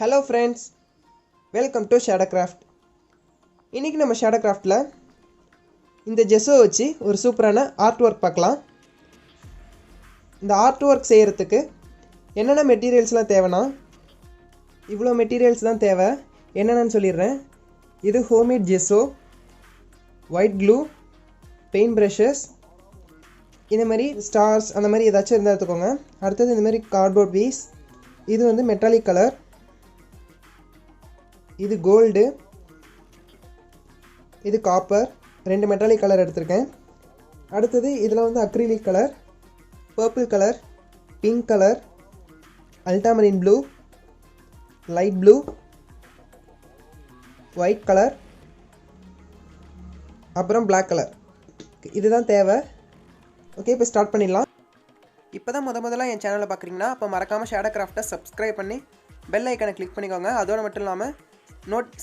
Hello friends, welcome to shadowcraft. இன்னைக்கு நம்ம shadowcraftல இந்த gesso வச்சு ஒரு சூப்பரான ஆர்ட் வர்க் பார்க்கலாம். இந்த ஆர்ட் வர்க் செய்யறதுக்கு என்னென்ன மெட்டீரியல்ஸ்லாம் தேவைனா இவ்வளோ மெட்டீரியல்ஸ் தான் தேவை. என்னென்னு சொல்லிடுறேன். இது homemade gesso, white glue, paint brushes, இந்த மாதிரி ஸ்டார்ஸ் அந்த மாதிரி ஏதாச்சும் இருந்தால் எடுத்துக்கோங்க. அடுத்தது இந்த மாதிரி கார்ட்போர்ட் பீஸ், இது வந்து மெட்டாலிக் கலர், இது கோல்டு, இது காப்பர், ரெண்டு மெட்டாலிக் கலர் எடுத்திருக்கேன். அடுத்தது இதில் வந்து acrylic colour, purple colour, pink colour, ultramarine blue, light blue, white colour, அப்புறம் பிளாக் கலர். இதுதான் தேவை. ஓகே, இப்போ ஸ்டார்ட் பண்ணிடலாம். இப்போ தான் முதல்ல என் சேனலை பார்க்குறீங்கன்னா அப்போ மறக்காமல் ஷேடோக்ராஃப்டை சப்ஸ்கிரைப் பண்ணி பெல் ஐக்கனை கிளிக் பண்ணிக்கோங்க. அதோடு மட்டும் இல்லாமல்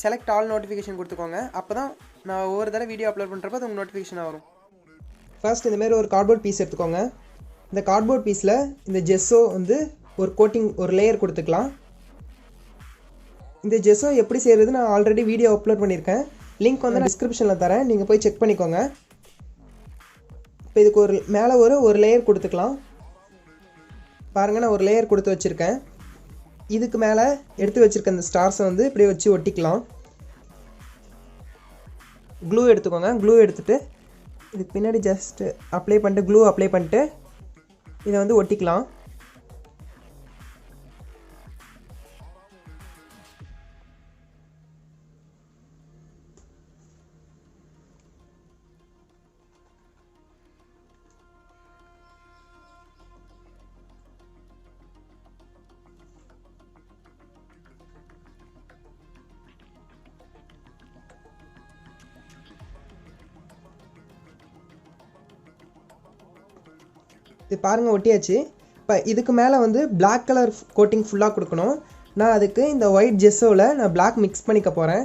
செலக்ட் ஆல் நோட்டிஃபிகேஷன் கொடுத்துக்கோங்க. அப்போ தான் நான் ஒவ்வொரு தடவை வீடியோ அப்லோட் பண்ணுறப்போ அது உங்கள் நோட்டிஃபிகேஷனாக வரும். ஃபர்ஸ்ட் இந்தமாரி ஒரு கார்ட்போர்ட் பீஸ் எடுத்துக்கோங்க. இந்த கார்ட்போர்ட் பீஸில் இந்த ஜெஸ்ஸோ வந்து ஒரு கோட்டிங், ஒரு லேயர் கொடுத்துக்கலாம். இந்த ஜெஸ்ஸோ எப்படி செய்கிறது நான் ஆல்ரெடி வீடியோ அப்லோட் பண்ணியிருக்கேன். லிங்க் வந்து டிஸ்கிரிப்ஷனில் தரேன், நீங்கள் போய் செக் பண்ணிக்கோங்க. இப்போ இதுக்கு மேலே ஒரு லேயர் கொடுத்துக்கலாம். பாருங்கள், நான் ஒரு லேயர் கொடுத்து வச்சுருக்கேன். இதுக்கு மேலே எடுத்து வச்சுருக்க இந்த ஸ்டார்ஸை வந்து இப்படியே வச்சு ஒட்டிக்கலாம். க்ளூ எடுத்துக்கோங்க. க்ளூ எடுத்துகிட்டு இதுக்கு பின்னாடி ஜஸ்ட்டு அப்ளை பண்ணிட்டு க்ளூ அப்ளை பண்ணிட்டு இதை வந்து ஒட்டிக்கலாம். இது பாருங்கள், ஒட்டியாச்சு. இப்போ இதுக்கு மேலே வந்து பிளாக் கலர் கோட்டிங் ஃபுல்லாக கொடுக்கணும். நான் அதுக்கு இந்த ஒயிட் ஜெஸ்ஸோவில் நான் பிளாக் மிக்ஸ் பண்ணிக்க போகிறேன்.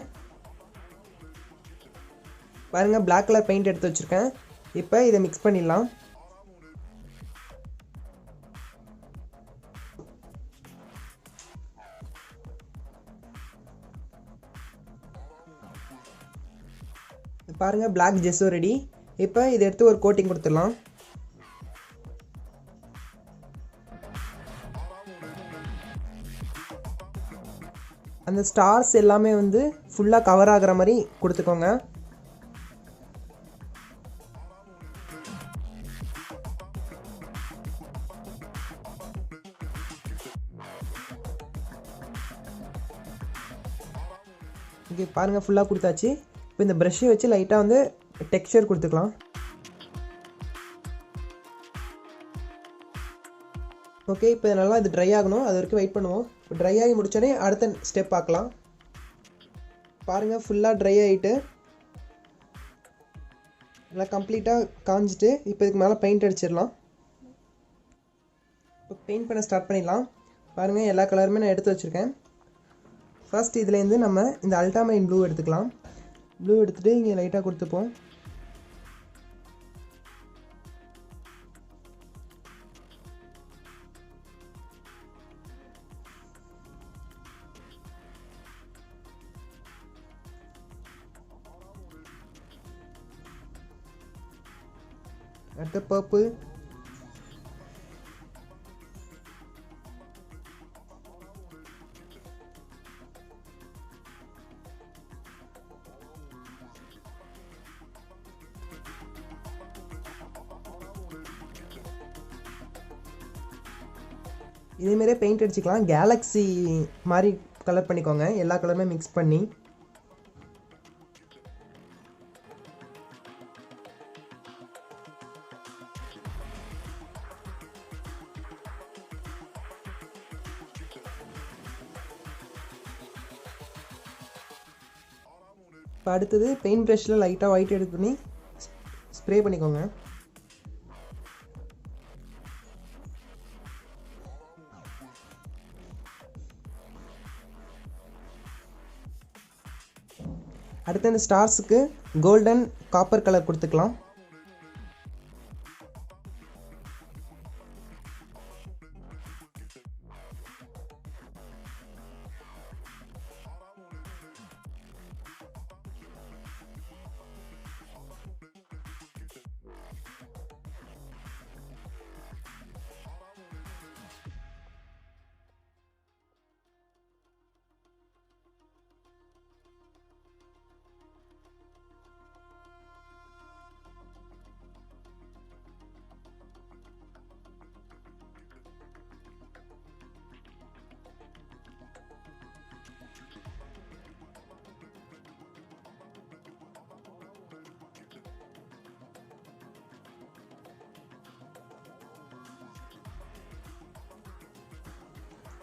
பாருங்கள், பிளாக் கலர் பெயிண்ட் எடுத்து வச்சுருக்கேன். இப்போ இதை மிக்ஸ் பண்ணிடலாம். பாருங்கள், பிளாக் ஜெஸ்ஸோ ரெடி. இப்போ இதை எடுத்து ஒரு கோட்டிங் கொடுத்துடலாம். அந்த ஸ்டார்ஸ் எல்லாமே வந்து ஃபுல்லாக கவர் ஆகிற மாதிரி கொடுத்துக்கோங்க. ஓகே, பாருங்கள், ஃபுல்லாக கொடுத்தாச்சு. இப்போ இந்த ப்ரஷ்ஷை வச்சு லைட்டாக வந்து டெக்ஸ்சர் கொடுத்துக்கலாம். ஓகே, இப்போ நல்லா இது ட்ரை ஆகணும், அது வரைக்கும் வெயிட் பண்ணுவோம். இப்போ ட்ரை ஆகி முடிச்சோடனே அடுத்த ஸ்டெப் பார்க்கலாம். பாருங்கள், ஃபுல்லாக ட்ரை ஆகிட்டு நல்லா கம்ப்ளீட்டாக காஞ்சிட்டு இப்போ இதுக்கு மேலே பெயிண்ட் அடிச்சிடலாம். இப்போ பெயிண்ட் பண்ண ஸ்டார்ட் பண்ணிடலாம். பாருங்கள், எல்லா கலருமே நான் எடுத்து வச்சுருக்கேன். ஃபர்ஸ்ட் இதுலேருந்து நம்ம இந்த அல்டாமரின் ப்ளூ எடுத்துக்கலாம். ப்ளூ எடுத்துகிட்டு இங்கே லைட்டாக கொடுத்துப்போம். அடுத்து பர்பிள், இதேமாரியே பெயிண்ட் அடிச்சுக்கலாம். கேலக்ஸி மாதிரி கலர் பண்ணிக்கோங்க, எல்லா கலருமே மிக்ஸ் பண்ணி. இப்போ அடுத்தது பெயிண்ட் ப்ரஷில் லைட்டாக ஒயிட் எடுத்து பண்ணி ஸ்ப்ரே பண்ணிக்கோங்க. அடுத்து இந்த ஸ்டார்ஸுக்கு கோல்டன் காப்பர் கலர் கொடுத்துக்கலாம்.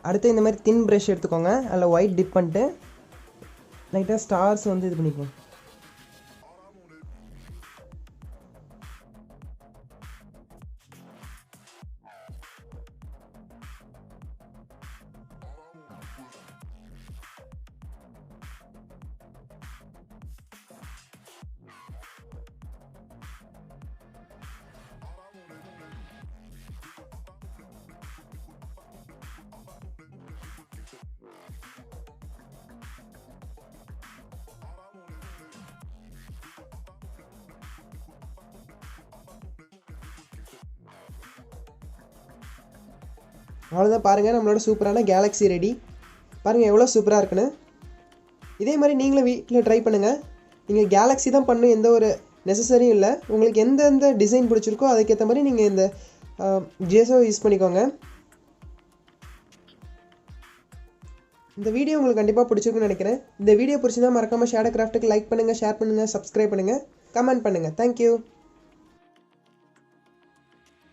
அடுத்து இந்த மாதிரி தின் ப்ரஷ் எடுத்துக்கோங்க. அதில் ஒயிட் டிப் பண்ணிட்டு லைட்டாக ஸ்டார்ஸ் வந்து இது பண்ணிக்கோங்க. அவ்வளோதான், பாருங்கள் நம்மளோட சூப்பரான கேலக்ஸி ரெடி. பாருங்கள் எவ்வளோ சூப்பராக இருக்குன்னு. இதே மாதிரி நீங்களும் வீட்டில் ட்ரை பண்ணுங்கள். நீங்கள் கேலக்ஸி தான் பண்ணணும் எந்த ஒரு நெசசரியும் இல்லை. உங்களுக்கு எந்தெந்த டிசைன் பிடிச்சிருக்கோ அதுக்கேற்ற மாதிரி நீங்கள் இந்த ஜேஸோ யூஸ் பண்ணிக்கோங்க. இந்த வீடியோ உங்களுக்கு கண்டிப்பாக பிடிச்சிருக்குன்னு நினைக்கிறேன். இந்த வீடியோ பிடிச்சிருந்தா மறக்காமல் ஷேடோ கிராஃப்ட்டுக்கு லைக் பண்ணுங்கள், ஷேர் பண்ணுங்கள், சப்ஸ்கிரைப் பண்ணுங்கள், கமெண்ட் பண்ணுங்கள். தேங்க்யூ.